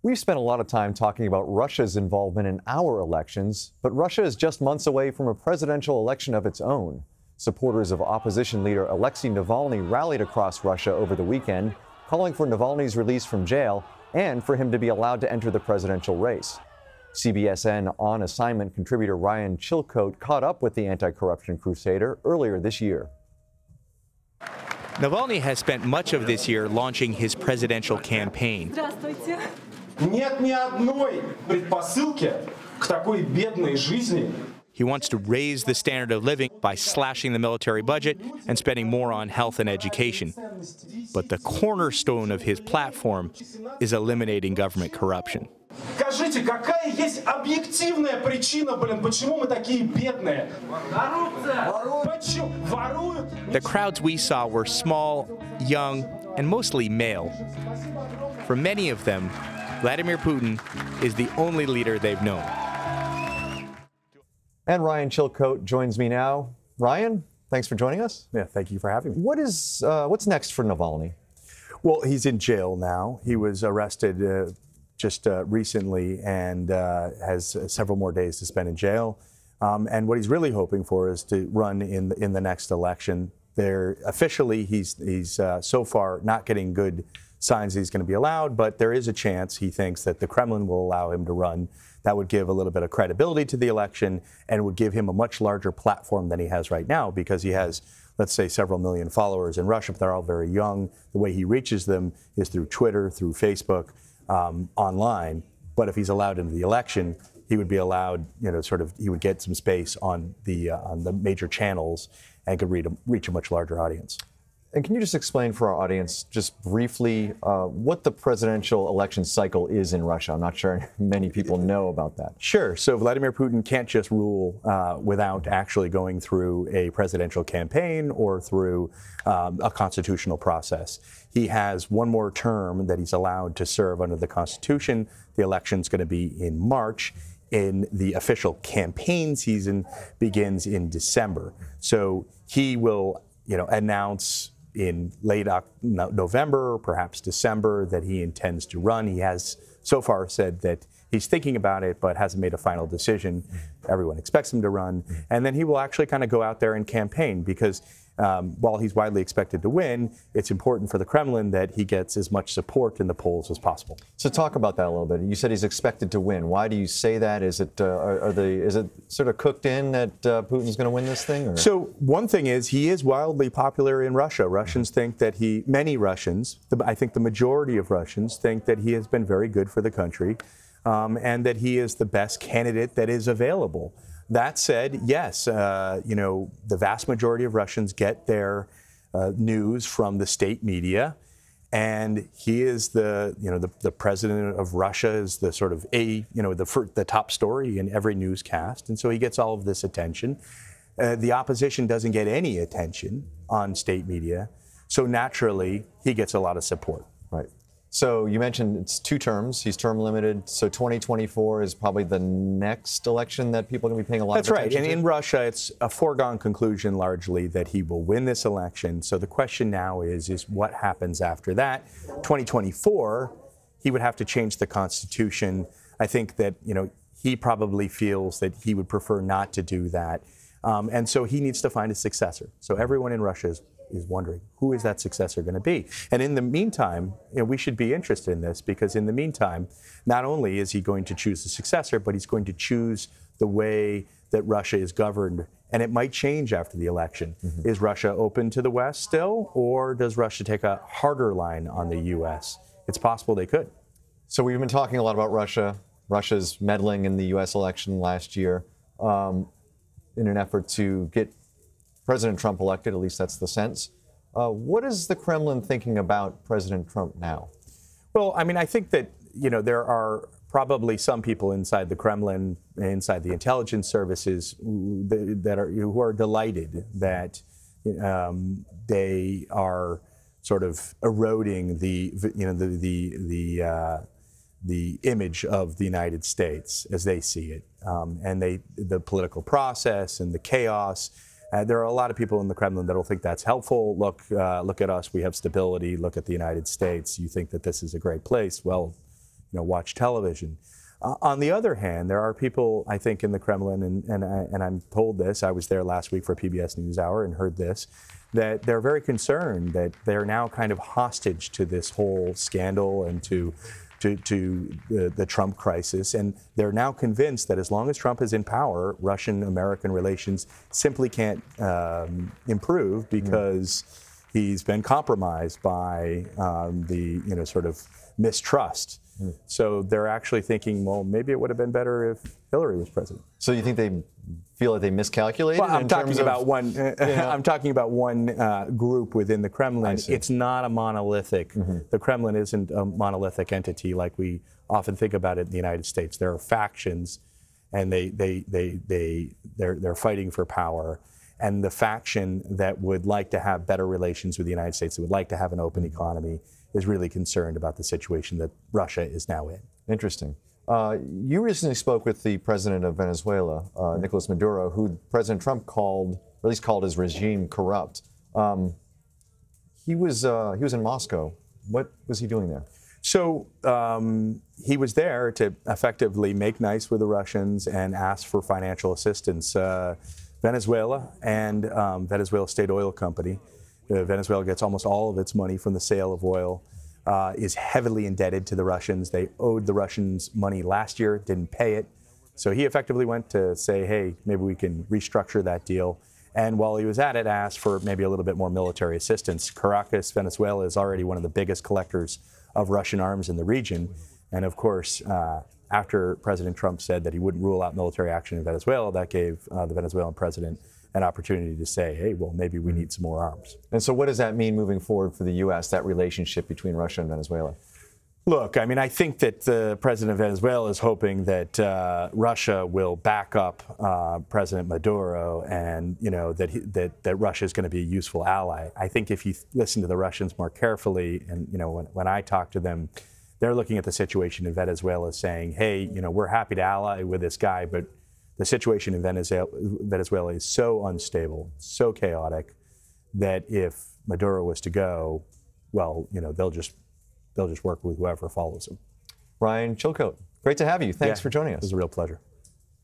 We've spent a lot of time talking about Russia's involvement in our elections, but Russia is just months away from a presidential election of its own. Supporters of opposition leader Alexei Navalny rallied across Russia over the weekend, calling for Navalny's release from jail and for him to be allowed to enter the presidential race. CBSN On Assignment contributor Ryan Chilcote caught up with the anti-corruption crusader earlier this year. Navalny has spent much of this year launching his presidential campaign. Нет ни одной предпосылки к такой бедной жизни. He wants to raise the standard of living by slashing the military budget and spending more on health and education. But the cornerstone of his platform is eliminating government corruption. Скажите, какая есть объективная причина, почему мы такие бедные? Почему воруют? The crowds we saw were small, young, and mostly male. For many of them, Vladimir Putin is the only leader they've known. And Ryan Chilcote joins me now. Ryan, thanks for joining us. Yeah, thank you for having me. What's next for Navalny? Well, he's in jail now. He was arrested just recently and has several more days to spend in jail. And what he's really hoping for is to run in the next election. Officially, he's so far not getting good signs he's going to be allowed, but there is a chance he thinks that the Kremlin will allow him to run. That would give a little bit of credibility to the election and would give him a much larger platform than he has right now, because he has, let's say, several million followers in Russia, but they're all very young. The way he reaches them is through Twitter, through Facebook, online. But if he's allowed into the election, he would be allowed, he would get some space on the major channels and could reach a much larger audience. And can you just explain for our audience, just briefly, what the presidential election cycle is in Russia? I'm not sure many people know about that. Sure. So Vladimir Putin can't just rule without actually going through a presidential campaign or through a constitutional process. He has one more term that he's allowed to serve under the Constitution. The election's going to be in March. In the official campaign season begins in December. So he will, announce in late November, perhaps December, that he intends to run. He has so far said that he's thinking about it, but hasn't made a final decision. Everyone expects him to run. And then he will actually kind of go out there and campaign, because while he's widely expected to win, it's important for the Kremlin that he gets as much support in the polls as possible. So talk about that a little bit. You said he's expected to win. Why do you say that? Is it is it sort of cooked in that Putin's going to win this thing? Or? So one thing is, he is wildly popular in Russia. Russians think that many Russians, I think the majority of Russians, think that he has been very good for the country, and that he is the best candidate that is available. That said, yes, the vast majority of Russians get their news from the state media, and he is the president of Russia is the sort of the top story in every newscast, and so he gets all of this attention. The opposition doesn't get any attention on state media, so naturally he gets a lot of support. Right. So you mentioned it's 2 terms. He's term limited. So 2024 is probably the next election that people are going to be paying a lot of attention to. That's right. And in Russia, it's a foregone conclusion largely that he will win this election. So the question now is what happens after that? 2024, he would have to change the Constitution. I think that, he probably feels that he would prefer not to do that. And so he needs to find a successor. So everyone in Russia is wondering, who is that successor going to be? And in the meantime, we should be interested in this, because in the meantime, not only is he going to choose a successor, but he's going to choose the way that Russia is governed. And it might change after the election. Mm-hmm. Is Russia open to the West still, or does Russia take a harder line on the U.S.? It's possible they could. So we've been talking a lot about Russia. Russia's meddling in the U.S. election last year in an effort to get President Trump elected, at least that's the sense. What is the Kremlin thinking about President Trump now? Well, I think that, there are probably some people inside the Kremlin, inside the intelligence services, who are delighted that they are sort of eroding the image of the United States as they see it, and the political process and the chaos. There are a lot of people in the Kremlin that will think that's helpful. Look at us. We have stability. Look at the United States. You think that this is a great place. Well, watch television. On the other hand, there are people, I think, in the Kremlin, and I'm told this, I was there last week for PBS NewsHour and heard this, that they're very concerned that they're now kind of hostage to this whole scandal and to the Trump crisis. And they're now convinced that as long as Trump is in power, Russian-American relations simply can't improve because he's been compromised by the sort of mistrust. So they're actually thinking, well, maybe it would have been better if Hillary was president. So you think they feel like they miscalculated? Well, I'm talking about one. I'm talking about one group within the Kremlin. It's not a monolithic. The Kremlin isn't a monolithic entity like we often think about it in the United States. There are factions, and they're fighting for power. And the faction that would like to have better relations with the United States, that would like to have an open economy, is really concerned about the situation that Russia is now in. Interesting. You recently spoke with the president of Venezuela, Nicolas Maduro, who President Trump called, or at least called his regime corrupt. He was in Moscow. What was he doing there? So he was there to effectively make nice with the Russians and ask for financial assistance. Venezuela and Venezuela State Oil Company, Venezuela gets almost all of its money from the sale of oil, is heavily indebted to the Russians. They owed the Russians money last year, didn't pay it. So he effectively went to say, hey, maybe we can restructure that deal. And while he was at it, asked for maybe a little bit more military assistance. Caracas, Venezuela, is already one of the biggest collectors of Russian arms in the region. And of course, after President Trump said that he wouldn't rule out military action in Venezuela, that gave the Venezuelan president an opportunity to say, hey, well, maybe we need some more arms. And so what does that mean moving forward for the U.S., that relationship between Russia and Venezuela? Look, I mean, I think that the president of Venezuela is hoping that Russia will back up President Maduro, and that Russia is going to be a useful ally. I think if you listen to the Russians more carefully, and when I talk to them, they're looking at the situation in Venezuela, saying, "Hey, we're happy to ally with this guy, but the situation in Venezuela is so unstable, so chaotic, that if Maduro was to go, well, they'll just work with whoever follows him." Ryan Chilcote, great to have you. Thanks for joining us. It was a real pleasure.